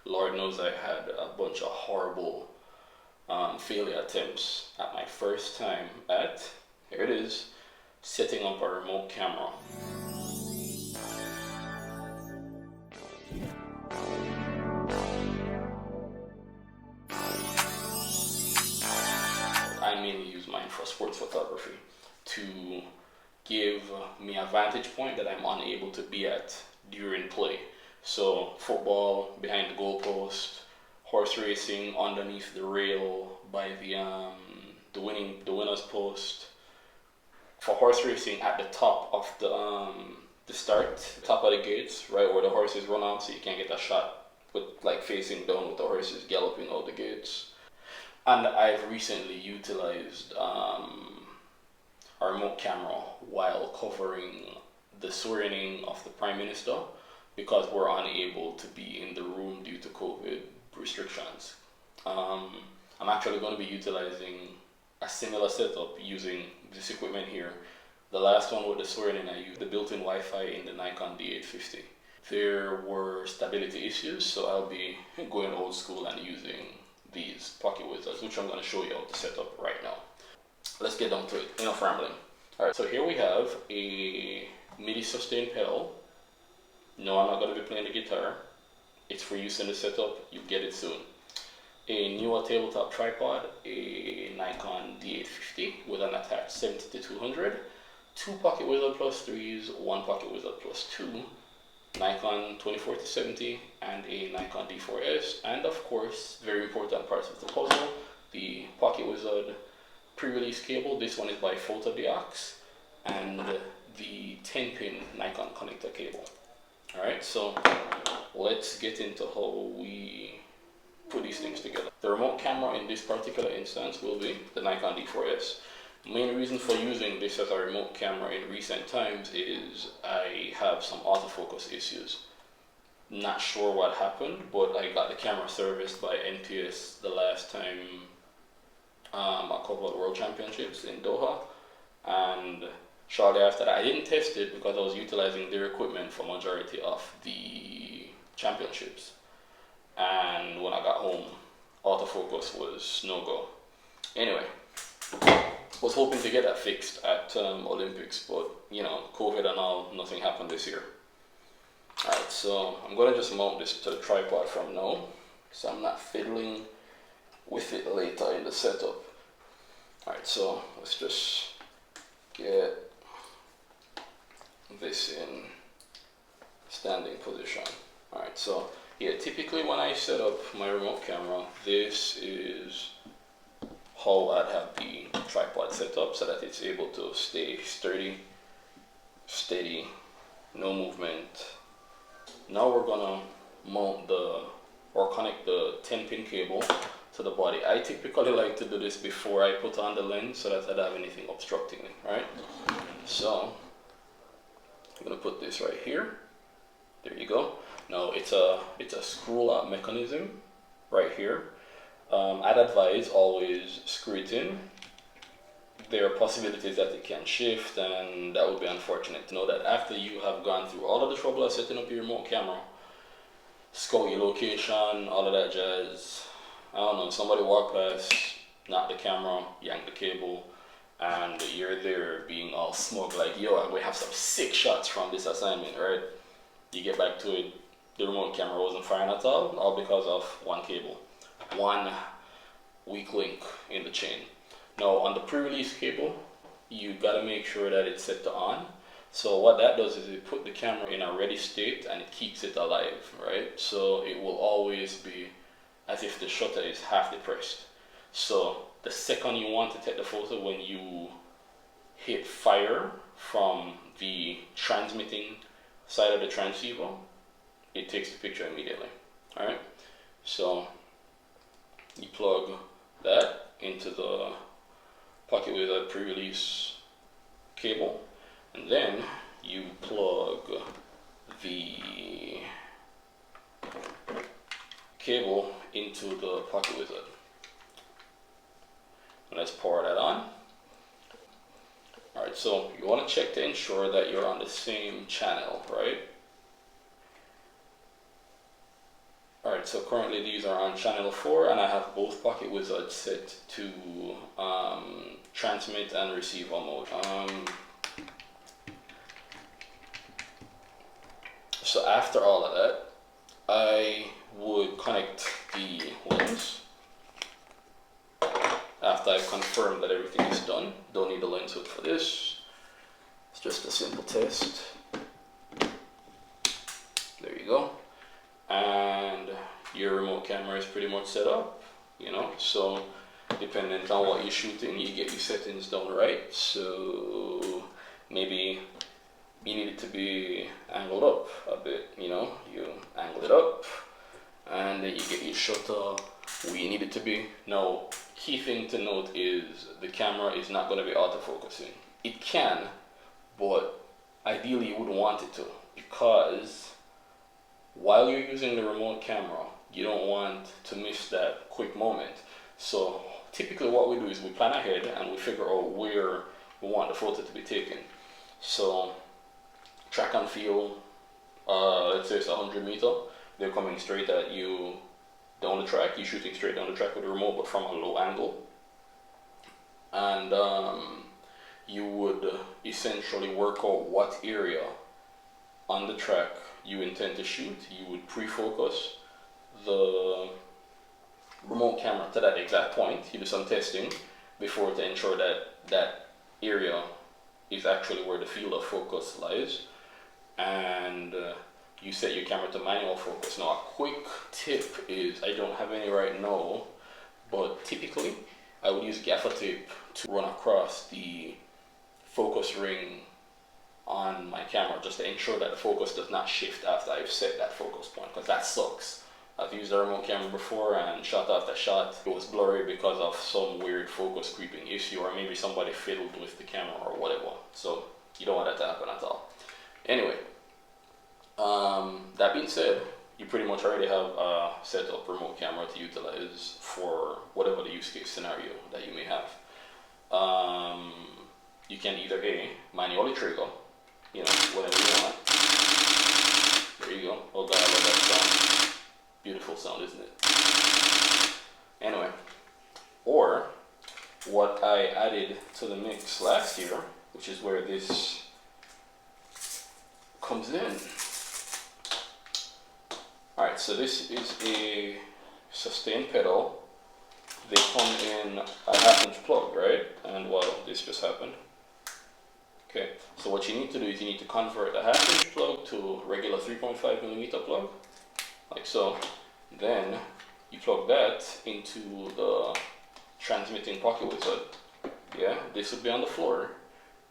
Lord knows I had a bunch of horrible failure attempts at my first time at, here it is, setting up a remote camera. I mainly use mine for sports photography to give me a vantage point that I'm unable to be at during play. So football, behind the goalpost, horse racing underneath the rail by the winner's post. For horse racing, at the top of the start, top of the gates, right where the horses run out, so you can't get a shot with like facing down with the horses galloping out the gates. And I've recently utilized a remote camera while covering the swearing of the Prime Minister, because we're unable to be in the room due to COVID restrictions. I'm actually going to be utilizing a similar setup using this equipment here. The last one with the swearing, I used the built-in Wi-Fi in the Nikon D850. There were stability issues, so I'll be going old school and using these pocket wizards, which I'm going to show you how to set up right now. Let's get down to it. Enough rambling. Alright, so here we have a MIDI sustain pedal. No, I'm not going to be playing the guitar. It's for use in the setup. You'll get it soon. A newer tabletop tripod, a Nikon D850 with an attached 70-200, 2 pocket wizard plus 3s, 1 pocket wizard plus 2, Nikon 24-70, and a Nikon D4s, and of course, very important parts of the puzzle, the pocket wizard pre-release cable. This one is by Photojournalism, and the 10-pin Nikon connector cable. Alright, so let's get into how we put these things together. The remote camera in this particular instance will be the Nikon D4s. Main reason for using this as a remote camera in recent times is I have some autofocus issues. Not sure what happened, but I got the camera serviced by NTS the last time I covered World Championships in Doha, and shortly after that I didn't test it because I was utilizing their equipment for majority of the championships, and when I got home autofocus was no go. Anyway, was hoping to get that fixed at Olympics, but you know, COVID and all, nothing happened this year. Alright, so I'm gonna just mount this to the tripod from now, so I'm not fiddling with it later in the setup. Alright, so let's just get this in standing position. Alright, so yeah, typically when I set up my remote camera, this is how I'd have the tripod set up so that it's able to stay sturdy, steady, no movement. Now we're gonna mount or connect the 10-pin cable to the body. I typically like to do this before I put on the lens so that I don't have anything obstructing it, right? So I'm gonna put this right here. There you go. Now it's a screw-lock mechanism right here. I'd advise always screw it in. There are possibilities that it can shift, and that would be unfortunate to know that after you have gone through all of the trouble of setting up your remote camera, scout your location, all of that jazz. I don't know, somebody walk past, knock the camera, yank the cable, and you're there being all smug like, yo, I'm gonna have some sick shots from this assignment, right? You get back to it, the remote camera wasn't firing at all because of one cable. One weak link in the chain. Now on the pre-release cable, you gotta make sure that it's set to on. So what that does is it put the camera in a ready state and it keeps it alive, right? So it will always be as if the shutter is half depressed. So the second you want to take the photo, when you hit fire from the transmitting side of the transceiver, it takes the picture immediately. Alright, so you plug that into the pocket with a pre-release cable, and then you plug the cable into the pocket wizard. And let's power that on. Alright, so you want to check to ensure that you're on the same channel, right? Alright, Alright, so currently these are on channel 4 and I have both Pocket Wizards set to transmit and receiver mode. So after all of that, I would connect the lens. After I've confirmed that everything is done, don't need the lens hood for this. It's just a simple test. There you go. And your remote camera is pretty much set up, you know, so depending on what you're shooting, you get your settings done right. So maybe you need it to be angled up a bit, you know, you angle it up and then you get your shutter where you need it to be. Now, key thing to note is the camera is not going to be autofocusing. It can, but ideally you wouldn't want it to, because while you're using the remote camera, you don't want to miss that quick moment. So typically what we do is we plan ahead and we figure out where we want the photo to be taken. So track and field, let's say it's 100 meter, they're coming straight at you down the track, you're shooting straight down the track with the remote but from a low angle. And you would essentially work out what area on the track you intend to shoot. You would pre-focus the remote camera to that exact point. You do some testing before to ensure that that area is actually where the field of focus lies, and you set your camera to manual focus. Now, a quick tip is, I don't have any right now, but typically I would use gaffer tape to run across the focus ring on my camera just to ensure that the focus does not shift after I've set that focus point, because that sucks. I've used a remote camera before and shot after shot, it was blurry because of some weird focus creeping issue, or maybe somebody fiddled with the camera or whatever. So you don't want that to happen at all. Anyway, that being said, you pretty much already have a set up remote camera to utilize for whatever the use case scenario that you may have. You can either A, manually trigger, you know, whatever you want. There you go. Oh god, I love that sound. Beautiful sound, isn't it? Anyway, or what I added to the mix last year, which is where this comes in. Alright, so this is a sustain pedal. They come in a 1/2 inch plug, right? And well, this just happened. Okay, so what you need to do is you need to convert a 1/2 inch plug to regular 3.5mm plug, like so. Then you plug that into the transmitting Pocket Wizard. Yeah, this would be on the floor,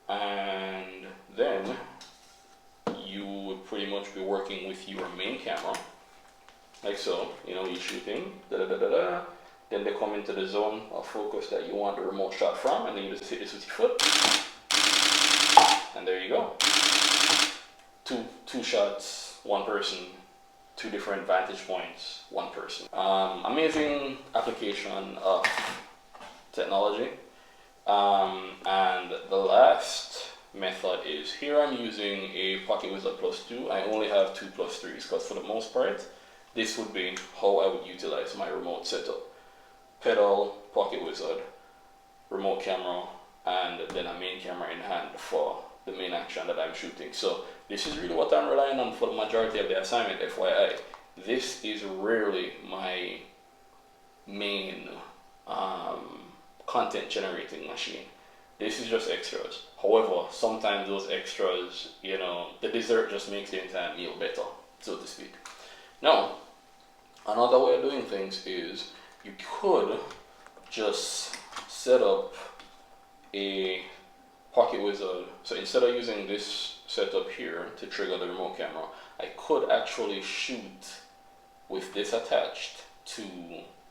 and then you would pretty much be working with your main camera, like so. You know, you're shooting, then they come into the zone of focus that you want the remote shot from, and then you just hit this with your foot, and there you go. Two shots, one person, two different vantage points, one person. Amazing application of technology. And the last method is, here I'm using a Pocket Wizard Plus 2. I only have 2 Plus 3s because for the most part, this would be how I would utilize my remote setup. Pedal, Pocket Wizard, remote camera, and then a main camera in hand for the main action that I'm shooting. So this is really what I'm relying on for the majority of the assignment, FYI. This is rarely my main content generating machine. This is just extras. However, sometimes those extras, you know, the dessert just makes the entire meal better, so to speak. Now, another way of doing things is you could just set up a Pocket Wizard. So instead of using this setup here to trigger the remote camera, I could actually shoot with this attached to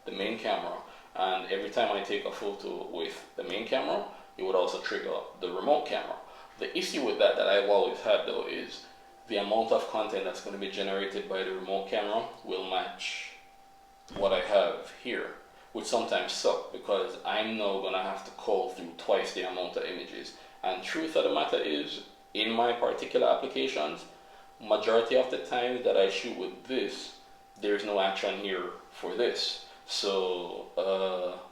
the main camera, and every time I take a photo with the main camera, it would also trigger the remote camera. The issue with that I've always had though is the amount of content that's going to be generated by the remote camera will match what I have here, which sometimes sucks because I'm now going to have to cull through twice the amount of images. And truth of the matter is, in my particular applications, majority of the time that I shoot with this, there's no action here for this. So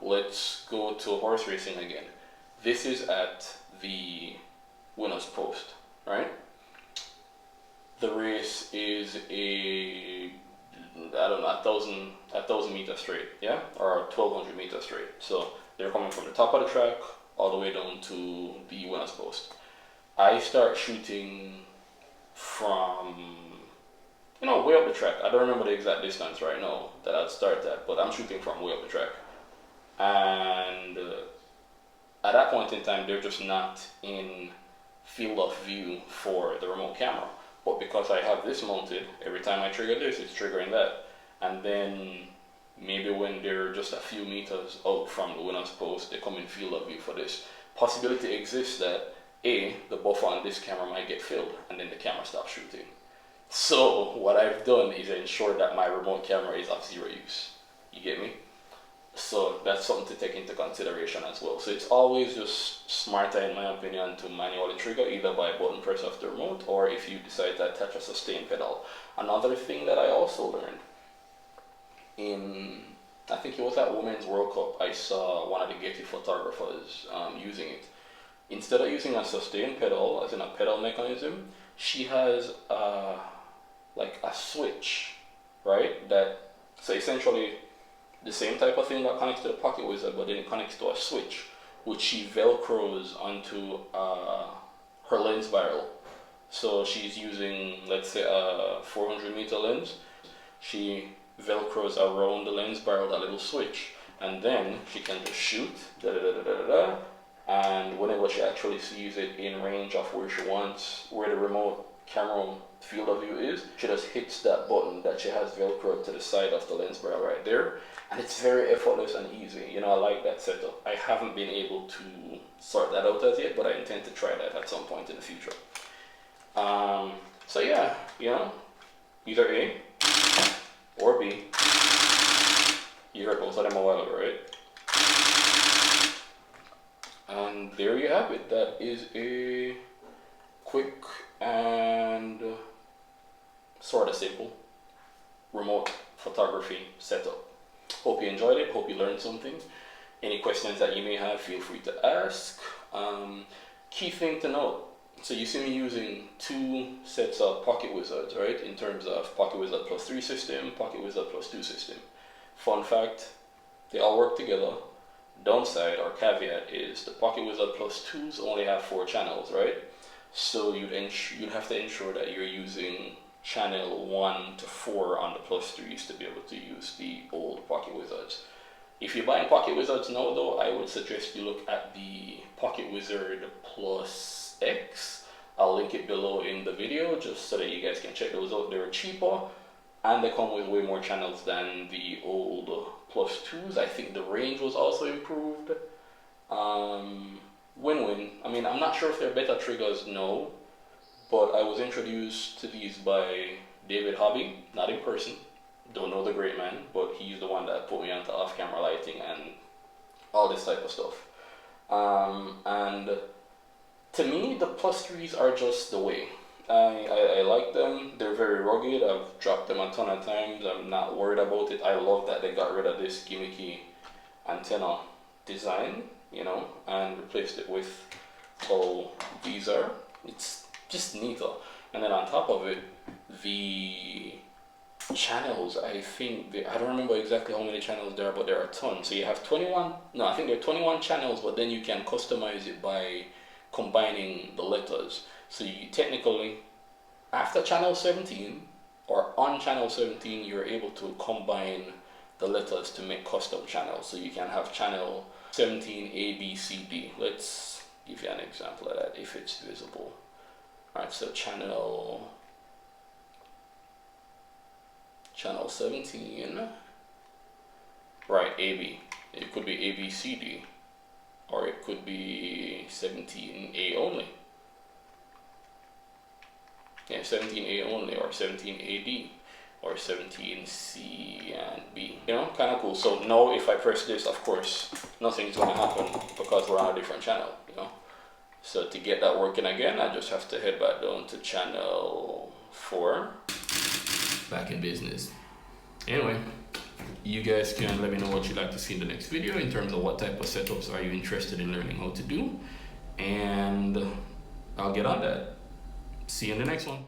let's go to horse racing again. This is at the winner's post, right? The race is a, I don't know, a thousand meter straight, yeah, or 1200 meter straight. So they're coming from the top of the track all the way down to the winner's post. I start shooting from, way up the track. I don't remember the exact distance right now that I'd start at, but I'm shooting from way up the track. And at that point in time, they're just not in field of view for the remote camera. But because I have this mounted, every time I trigger this, it's triggering that. And then maybe when they're just a few meters out from the winner's post, they come in field of view for this. Possibility exists that the buffer on this camera might get filled and then the camera stops shooting. So what I've done is ensure that my remote camera is of zero use. You get me? So that's something to take into consideration as well. So it's always just smarter, in my opinion, to manually trigger either by button press of the remote or if you decide to attach a sustain pedal. Another thing that I also learned I think it was at Women's World Cup, I saw one of the Getty photographers using it. Instead of using a sustain pedal, as in a pedal mechanism, she has like a switch, right? So essentially the same type of thing that connects to the Pocket Wizard, but then it connects to a switch, which she velcros onto her lens barrel. So she's using, let's say, a 400 meter lens. She velcros around the lens barrel that little switch, and then she can just shoot, and whenever she actually sees it in range of where she wants, where the remote camera field of view is, she just hits that button that she has velcroed to the side of the lens barrel right there, and it's very effortless and easy. I like that setup. I haven't been able to sort that out as yet, but I intend to try that at some point in the future. So yeah, either A or B. You heard both of them a while ago, right? And there you have it. That is a quick and sort of simple remote photography setup. Hope you enjoyed it. Hope you learned something. Any questions that you may have, feel free to ask. Key thing to note. So you see me using two sets of Pocket Wizards, right? In terms of Pocket Wizard Plus 3 system, Pocket Wizard Plus 2 system. Fun fact, they all work together. Downside or caveat is the Pocket Wizard Plus 2s only have 4 channels, right? So you'd have to ensure that you're using channel 1 to 4 on the Plus 3s to be able to use the old Pocket Wizards. If you're buying Pocket Wizards now though, I would suggest you look at the Pocket Wizard Plus X. I'll link it below in the video just so that you guys can check those out. They're cheaper and they come with way more channels than the old Plus 2s. I think the range was also improved. Win-win. I mean, I'm not sure if they're better triggers, no, but I was introduced to these by David Hobby, not in person. Don't know the great man, but he's the one that put me onto off-camera lighting and all this type of stuff. And to me, the Plus 3s are just the way. I like them. They're very rugged. I've dropped them a ton of times. I'm not worried about it. I love that they got rid of this gimmicky antenna design, and replaced it with how these are. It's just neater. And then on top of it, the channels, I don't remember exactly how many channels there are, but there are a ton. So you have 21, no, I think there are 21 channels, but then you can customize it by combining the letters. So you technically, after channel 17 or on channel 17, you're able to combine the letters to make custom channels. So you can have channel 17 A, B, C, D. Let's give you an example of that if it's visible. Alright, so channel 17, right, AB. It could be A, B, C, D, or it could be 17A only. Yeah, 17A only, or 17AD, or 17C and B. Kind of cool. So now if I press this, of course, nothing's going to happen because we're on a different channel, So to get that working again, I just have to head back down to channel 4. Back in business. Anyway, you guys can let me know what you'd like to see in the next video in terms of what type of setups are you interested in learning how to do, and I'll get on that. See you in the next one.